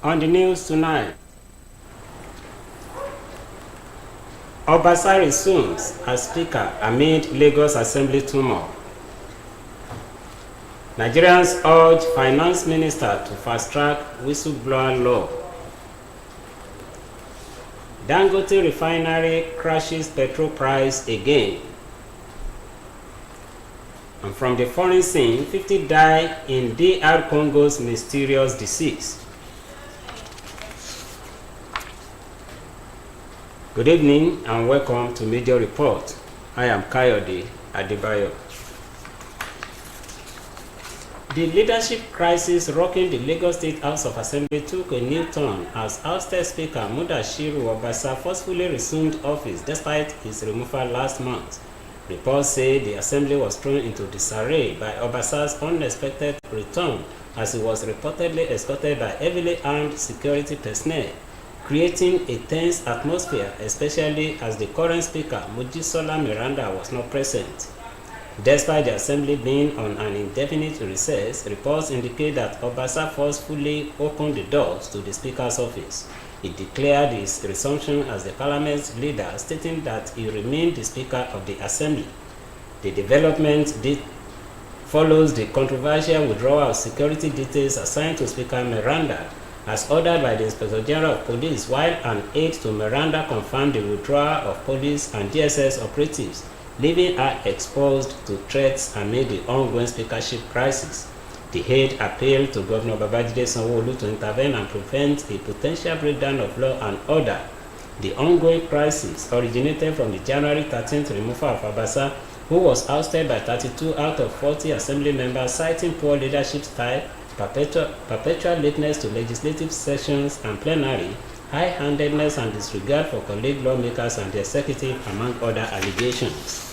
On the news tonight, Osbc resumes as Speaker amid Lagos Assembly turmoil. Nigerians urge Finance Minister to fast-track whistleblower law. Dangote refinery crashes petrol price again. And from the foreign scene, 50 die in DR Congo's mysterious disease. Good evening and welcome to Media Report. I am Kayode Adebayo. The leadership crisis rocking the Lagos State House of Assembly took a new turn as ousted Speaker Mudashiru Obasa forcefully resumed office despite his removal last month. Reports say the Assembly was thrown into disarray by Obasa's unexpected return as he was reportedly escorted by heavily armed security personnel, creating a tense atmosphere, especially as the current Speaker, Mojisola Meranda, was not present. Despite the Assembly being on an indefinite recess, reports indicate that Obasa forcefully opened the doors to the Speaker's office. He declared his resumption as the Parliament's leader, stating that he remained the Speaker of the Assembly. The development follows the controversial withdrawal of security details assigned to Speaker Meranda, as ordered by the Inspector General of Police, while an aide to Meranda confirmed the withdrawal of police and DSS operatives, leaving her exposed to threats amid the ongoing speakership crisis. The aide appealed to Governor Babajide Sanwo-Olu to intervene and prevent a potential breakdown of law and order. The ongoing crisis originated from the January 13th removal of Obasa, who was ousted by 32 out of 40 Assembly members, citing poor leadership style, perpetual lateness to legislative sessions and plenary, high-handedness and disregard for colleague lawmakers and the executive, among other allegations.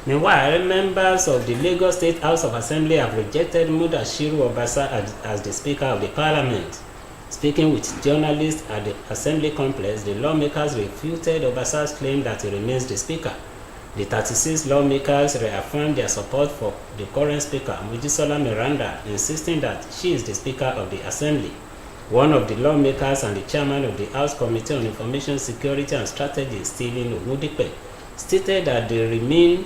Meanwhile, members of the Lagos State House of Assembly have rejected Mudashiru Obasa as the Speaker of the Parliament. Speaking with journalists at the Assembly complex, the lawmakers refuted Obasa's claim that he remains the Speaker. The 36 lawmakers reaffirmed their support for the current Speaker, Mojisola Meranda, insisting that she is the Speaker of the Assembly. One of the lawmakers and the chairman of the House Committee on Information Security and Strategy, Stephen Ogudipe, stated that they remain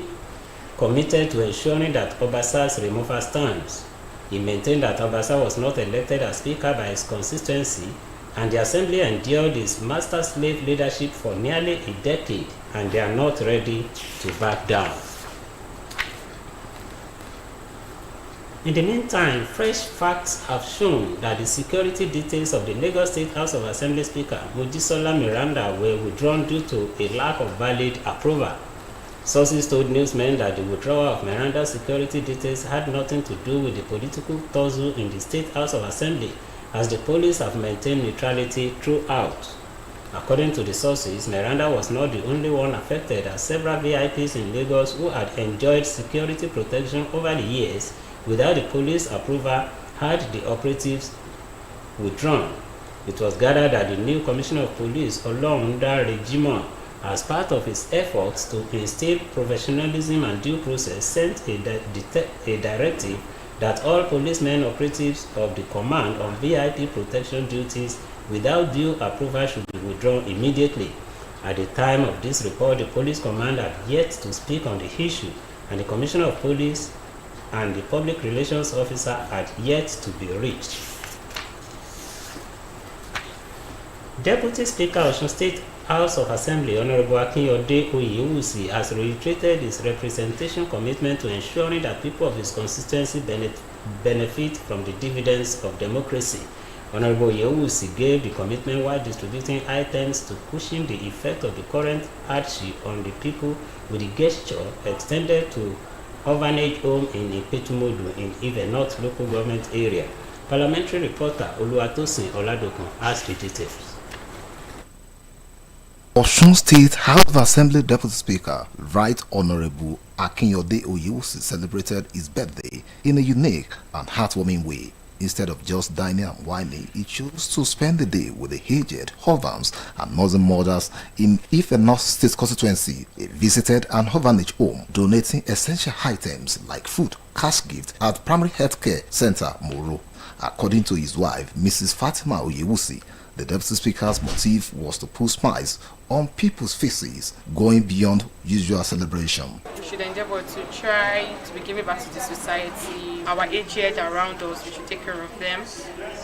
committed to ensuring that Obasa's removal stands. He maintained that Obasa was not elected as Speaker by his constituency, and the Assembly endured his master-slave leadership for nearly a decade, and they are not ready to back down. In the meantime, fresh facts have shown that the security details of the Lagos State House of Assembly Speaker, Mojisola Meranda, were withdrawn due to a lack of valid approval. Sources told newsmen that the withdrawal of Miranda's security details had nothing to do with the political tussle in the State House of Assembly, as the police have maintained neutrality throughout. According to the sources, Meranda was not the only one affected, as several VIPs in Lagos who had enjoyed security protection over the years without the police approval had the operatives withdrawn. It was gathered that the new Commissioner of Police, Olorunda Regimon, as part of his efforts to instill professionalism and due process, sent a directive that all policemen operatives of the command on VIP protection duties without due approval should be withdrawn immediately. At the time of this report, the police command had yet to speak on the issue, and the Commissioner of Police and the Public Relations Officer had yet to be reached. Deputy Speaker of Osun State House of Assembly, Honorable Akinyode Oyewusi, has reiterated his representation commitment to ensuring that people of his constituency benefit from the dividends of democracy. Honorable Oyewusi gave the commitment while distributing items to cushion the effect of the current hardship on the people, with the gesture extended to orphanage home in Ipetumodu in Ife North local government area. Parliamentary reporter Oluwatosin Oladokun has the details. Osun State House of Assembly Deputy Speaker, Right Honorable Akinyode Oyewusi, celebrated his birthday in a unique and heartwarming way. Instead of just dining and whining, he chose to spend the day with the aged, orphans, and nursing mothers in Ife North State constituency. He visited an orphanage home, donating essential items like food, cash gift at Primary Healthcare Center, Moro. According to his wife, Mrs. Fatima Oyewusi, the Deputy Speaker's motive was to put smiles on people's faces, going beyond usual celebration. We should endeavor to try to be giving back to the society. Our aged around us, we should take care of them.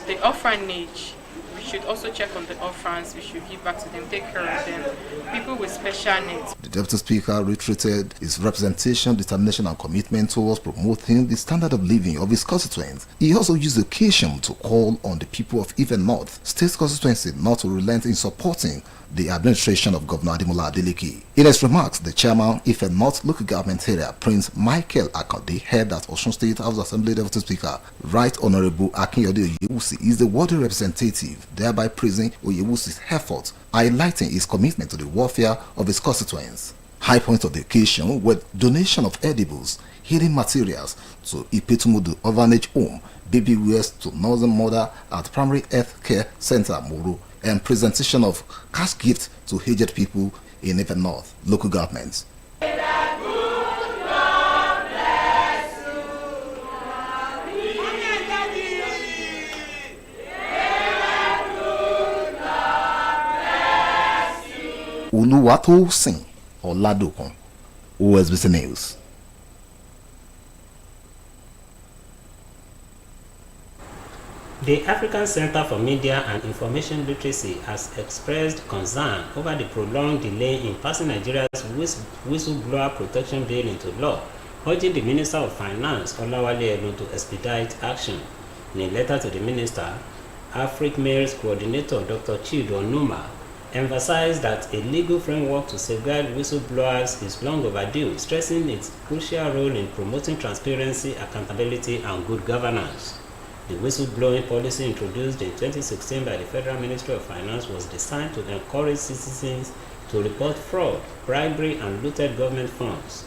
The orphanage, we should also check on the orphans. We should give back to them, take care of them. People with special needs. The Deputy Speaker reiterated his representation, determination and commitment towards promoting the standard of living of his constituents. He also used the occasion to call on the people of Ife North State constituency not to relent in supporting the administration of Governor Ademola Adeleke. In his remarks, the chairman, Ife North Local Government Area, Prince Michael Akande, heard that Osun State House Assembly Deputy Speaker, Right Honorable Akinyode Oyewusi, is the worthy representative, thereby praising Oyewusi's efforts, highlighting his commitment to the welfare of his constituents. High points of the occasion were donation of edibles, healing materials to Ipetumudu Orphanage Home, baby wears to Northern Mother at Primary Health Care Center, Moro, and presentation of cash gifts to aged people in Ife North local government. Oluwatosin Oladokun, Osbc News. The African Center for Media and Information Literacy has expressed concern over the prolonged delay in passing Nigeria's whistleblower protection bill into law, urging the Minister of Finance, Olawale Edun, to expedite action. In a letter to the Minister, AfricMail's coordinator, Dr. Chido Onuma, emphasized that a legal framework to safeguard whistleblowers is long overdue, stressing its crucial role in promoting transparency, accountability, and good governance. The whistleblowing policy introduced in 2016 by the Federal Ministry of Finance was designed to encourage citizens to report fraud, bribery, and looted government funds.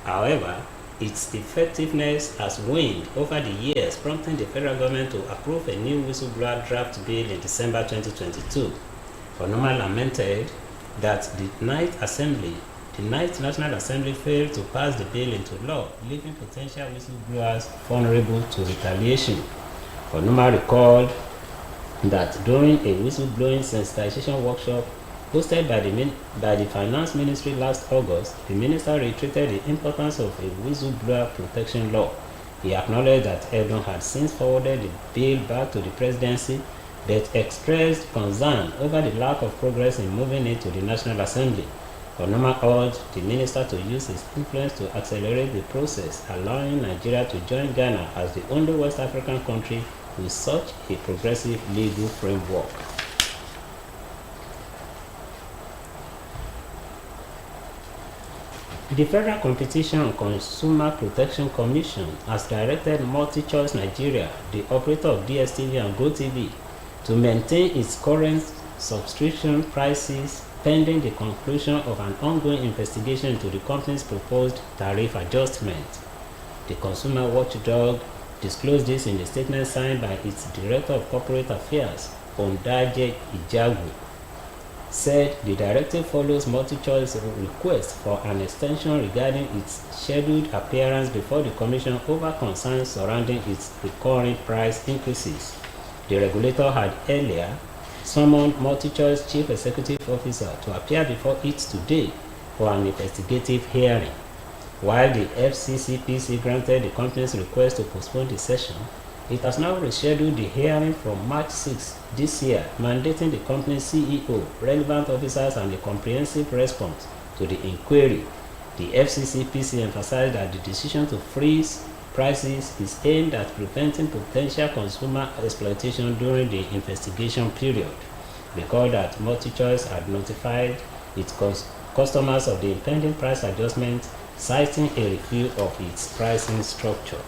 However, its effectiveness has waned over the years, prompting the federal government to approve a new whistleblower draft bill in December 2022. Onuma lamented that the Ninth National Assembly failed to pass the bill into law, leaving potential whistleblowers vulnerable to retaliation. Onuma recalled that during a whistleblowing sensitization workshop hosted by the Finance Ministry last August, the minister reiterated the importance of a whistleblower protection law. He acknowledged that Edun had since forwarded the bill back to the presidency, but expressed concern over the lack of progress in moving it to the National Assembly. Onuma urged the minister to use his influence to accelerate the process, allowing Nigeria to join Ghana as the only West African country with such a progressive legal framework. The Federal Competition and Consumer Protection Commission has directed MultiChoice Nigeria, the operator of DSTV and GoTV, to maintain its current subscription prices pending the conclusion of an ongoing investigation into the company's proposed tariff adjustment. The consumer watchdog disclosed this in a statement signed by its Director of Corporate Affairs, Ondaje Ijagu. Said the directive follows MultiChoice's request for an extension regarding its scheduled appearance before the Commission over concerns surrounding its recurring price increases. The regulator had earlier summoned MultiChoice Chief Executive Officer to appear before it today for an investigative hearing. While the FCCPC granted the company's request to postpone the session, it has now rescheduled the hearing from March 6 this year, mandating the company's CEO, relevant officers, and a comprehensive response to the inquiry. The FCCPC emphasized that the decision to freeze prices is aimed at preventing potential consumer exploitation during the investigation period. Recall that MultiChoice had notified its customers of the impending price adjustment, citing a review of its pricing structure.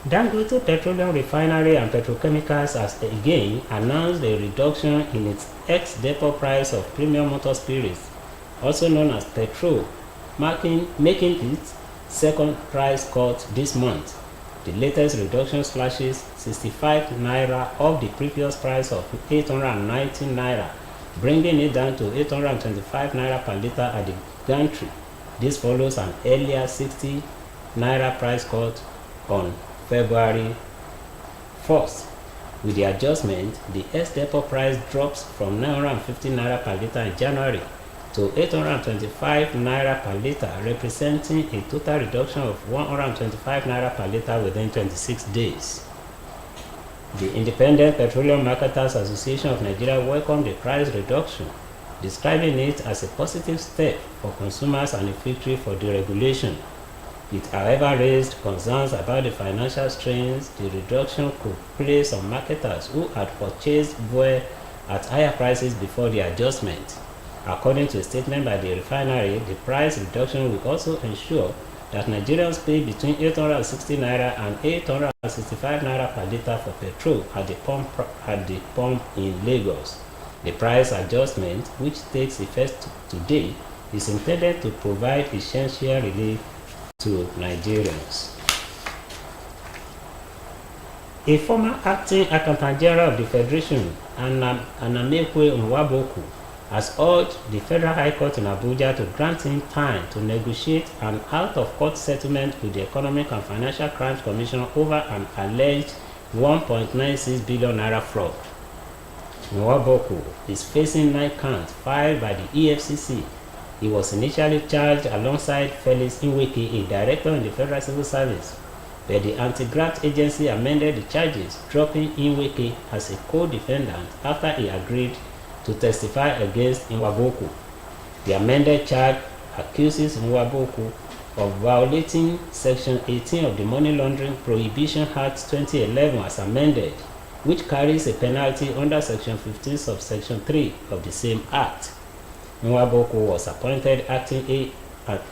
Dangote Petroleum Refinery and Petrochemicals has again announced a reduction in its ex-depot price of premium motor spirits, also known as petrol, making it second price cut this month. The latest reduction slashes 65 naira off the previous price of 890 naira, bringing it down to 825 naira per litre at the gantry. This follows an earlier 60 naira price cut on February 1st. With the adjustment, the ex-depot price drops from 950 naira per litre in January to 825 naira per litre, representing a total reduction of 125 naira per litre within 26 days. The Independent Petroleum Marketers Association of Nigeria welcomed the price reduction, describing it as a positive step for consumers and a victory for deregulation. It, however, raised concerns about the financial strains the reduction could place on marketers who had purchased fuel at higher prices before the adjustment. According to a statement by the refinery, the price reduction will also ensure that Nigerians pay between 860 naira and 865 naira per litre for petrol at the pump in Lagos. The price adjustment, which takes effect today, is intended to provide essential relief to Nigerians. A former acting Accountant General of the Federation, Anamekwe Nwaboku, has urged the Federal High Court in Abuja to grant him time to negotiate an out-of-court settlement with the Economic and Financial Crimes Commission over an alleged 1.96 billion naira fraud. Nwaboku is facing 9 counts filed by the EFCC. He was initially charged alongside Felix Nweke, a director in the Federal Civil Service, but the anti-graft agency amended the charges, dropping Nweke as a co-defendant after he agreed to testify against Nwaboku. The amended charge accuses Nwaboku of violating Section 18 of the Money Laundering Prohibition Act 2011 as amended, which carries a penalty under Section 15 subsection 3 of the same Act. Nwaboku was appointed acting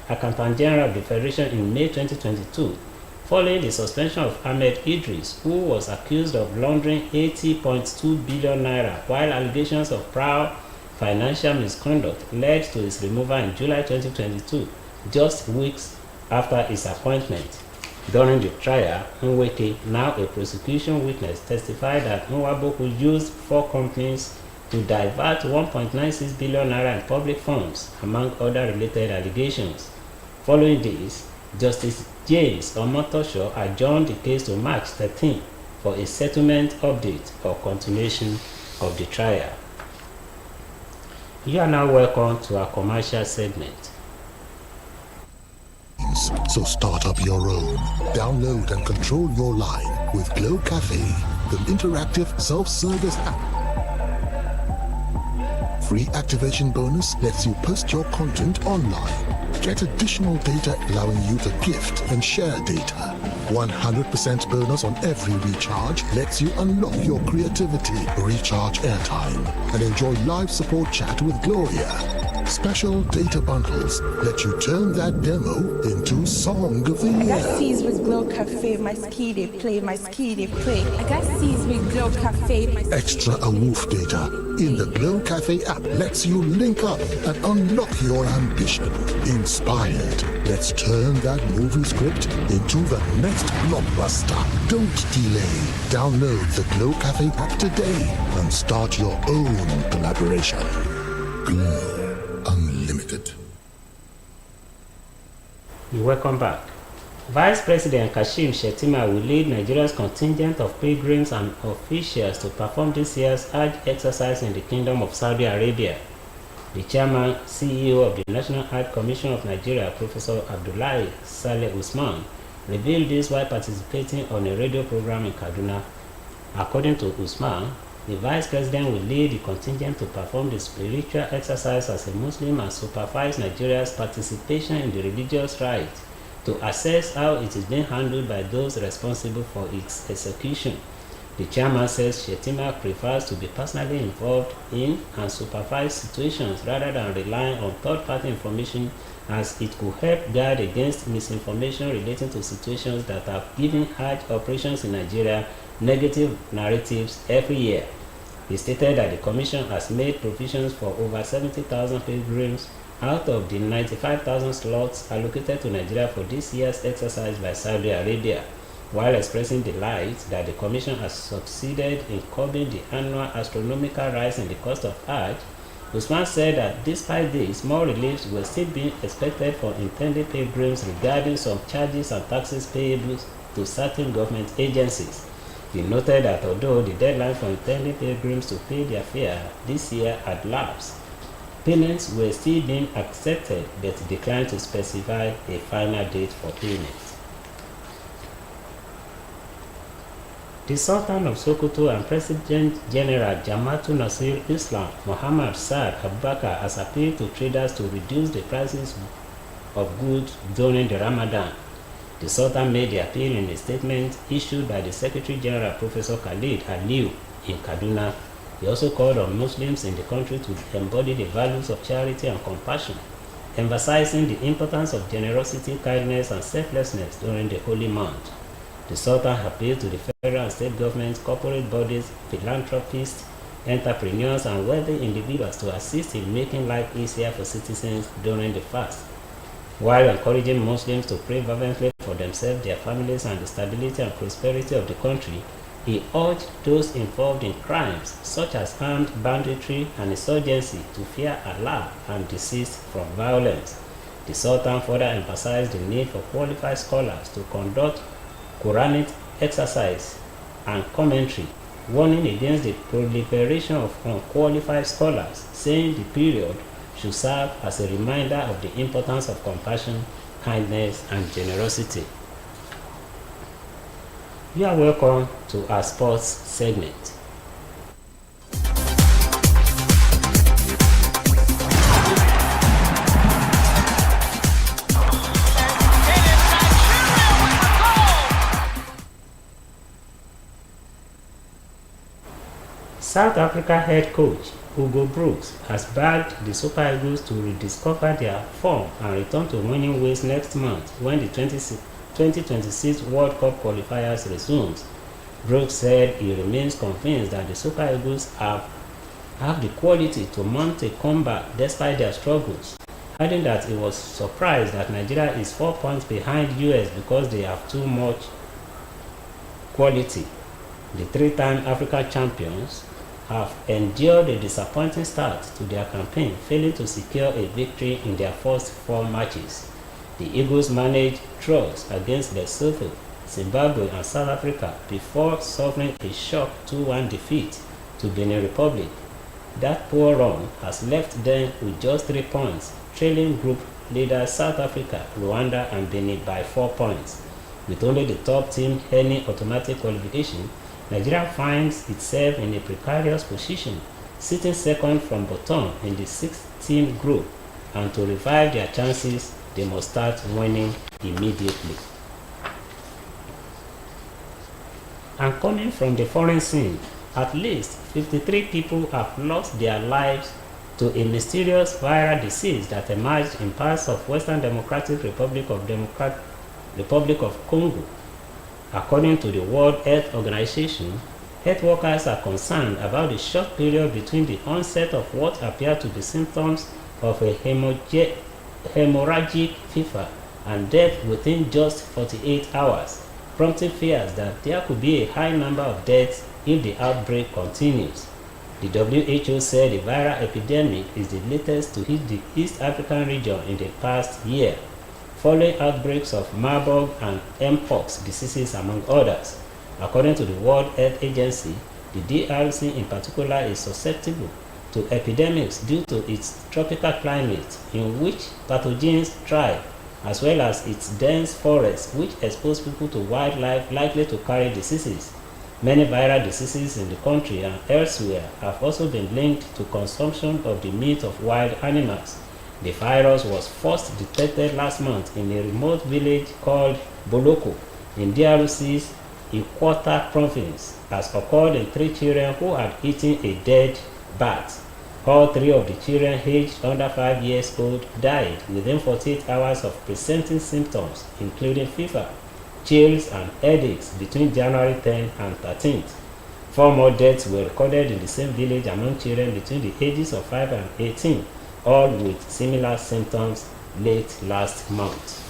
Accountant General of the Federation in May 2022, following the suspension of Ahmed Idris, who was accused of laundering 80.2 billion naira, while allegations of prior financial misconduct led to his removal in July 2022, just weeks after his appointment. During the trial, Nweke, now a prosecution witness, testified that Nwaboku used 4 companies to divert 1.96 billion naira in public funds, among other related allegations. Following this, Justice James Omotosho adjourned the case to March 13 for a settlement update or continuation of the trial. You are now welcome to our commercial segment. So start up your own. Download and control your line with Glow Cafe, the interactive self-service app. Free activation bonus lets you post your content online. Get additional data allowing you to gift and share data. 100% bonus on every recharge lets you unlock your creativity, recharge airtime, and enjoy live support chat with Gloria. Special data bundles let you turn that demo into Song of the I Year. got C's with Glow Cafe, my ski they play, my ski they play. I got C's with Glow Cafe, my Extra awoof data in the Glow Cafe app lets you link up and unlock your ambition. Inspired, let's turn that movie script into the next blockbuster. Don't delay. Download the Glow Cafe app today and start your own collaboration. Glow Unlimited. Welcome back. Vice President Kashim Shettima will lead Nigeria's contingent of pilgrims and officials to perform this year's Hajj exercise in the Kingdom of Saudi Arabia. The chairman, CEO of the National Hajj Commission of Nigeria, Professor Abdullahi Saleh Usman, revealed this while participating on a radio program in Kaduna. According to Usman, the Vice President will lead the contingent to perform the spiritual exercise as a Muslim and supervise Nigeria's participation in the religious rite to assess how it is being handled by those responsible for its execution. The chairman says Shettima prefers to be personally involved in and supervise situations rather than relying on third-party information, as it could help guard against misinformation relating to situations that have given Hajj operations in Nigeria negative narratives every year. He stated that the Commission has made provisions for over 70,000 pilgrims out of the 95,000 slots allocated to Nigeria for this year's exercise by Saudi Arabia. While expressing delight that the Commission has succeeded in curbing the annual astronomical rise in the cost of Hajj, Usman said that despite this, more reliefs were still being expected for intended pilgrims regarding some charges and taxes payable to certain government agencies. He noted that although the deadline for intended pilgrims to pay their fare this year had lapsed, payments were still being accepted but declined to specify a final date for payment. The Sultan of Sokoto and President General Jamaatul Nasir Islam Muhammad Saad Abubakar has appealed to traders to reduce the prices of goods during the Ramadan. The Sultan made the appeal in a statement issued by the Secretary General Professor Khalid Aliu in Kaduna. He also called on Muslims in the country to embody the values of charity and compassion, emphasizing the importance of generosity, kindness, and selflessness during the holy month. The Sultan appealed to the federal and state governments, corporate bodies, philanthropists, entrepreneurs, and wealthy individuals to assist in making life easier for citizens during the fast. While encouraging Muslims to pray fervently for themselves, their families, and the stability and prosperity of the country, he urged those involved in crimes such as armed banditry and insurgency to fear Allah and desist from violence. The Sultan further emphasized the need for qualified scholars to conduct Quranic exercise and commentary, warning against the proliferation of unqualified scholars, saying the period should serve as a reminder of the importance of compassion, kindness, and generosity. You are welcome to our sports segment. South Africa head coach Hugo Broos has bagged the Super Eagles to rediscover their form and return to winning ways next month when the 2026 World Cup qualifiers resumes. Brooks said he remains convinced that the Super Eagles have the quality to mount a comeback despite their struggles, adding that he was surprised that Nigeria is 4 points behind US because they have too much quality. The three-time African champions have endured a disappointing start to their campaign, failing to secure a victory in their first 4 matches. The Eagles managed draws against Lesotho, Zimbabwe, and South Africa before suffering a shock 2-1 defeat to Benin Republic. That poor run has left them with just 3 points, trailing group leaders South Africa, Rwanda, and Benin by 4 points. With only the top team earning automatic qualification, Nigeria finds itself in a precarious position, sitting second from bottom in the 6-team group, and to revive their chances, they must start winning immediately. And coming from the foreign scene, at least 53 people have lost their lives to a mysterious viral disease that emerged in parts of Western Democratic Republic of Congo. According to the World Health Organization, health workers are concerned about the short period between the onset of what appear to be symptoms of a hemorrhagic fever and death within just 48 hours, prompting fears that there could be a high number of deaths if the outbreak continues. The WHO said the viral epidemic is the latest to hit the East African region in the past year, following outbreaks of Marburg and Mpox diseases among others. According to the World Health Agency, the DRC in particular is susceptible to epidemics due to its tropical climate in which pathogens thrive, as well as its dense forests which expose people to wildlife likely to carry diseases. Many viral diseases in the country and elsewhere have also been linked to consumption of the meat of wild animals. The virus was first detected last month in a remote village called Boloko in DRC's Ikweta province, as occurred in 3 children who had eaten a dead bat. All 3 of the children aged under 5 years old died within 48 hours of presenting symptoms including fever, chills, and headaches between January 10 and 13th. 4 more deaths were recorded in the same village among children between the ages of 5 and 18, all with similar symptoms late last month.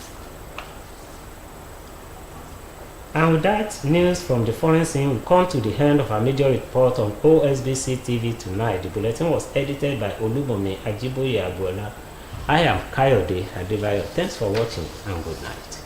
And with that news from the foreign scene, we come to the end of our major report on OSBC TV tonight. The bulletin was edited by Olubomi Ajiboye Agbola. I am Kayode Adebayo. Thanks for watching and good night.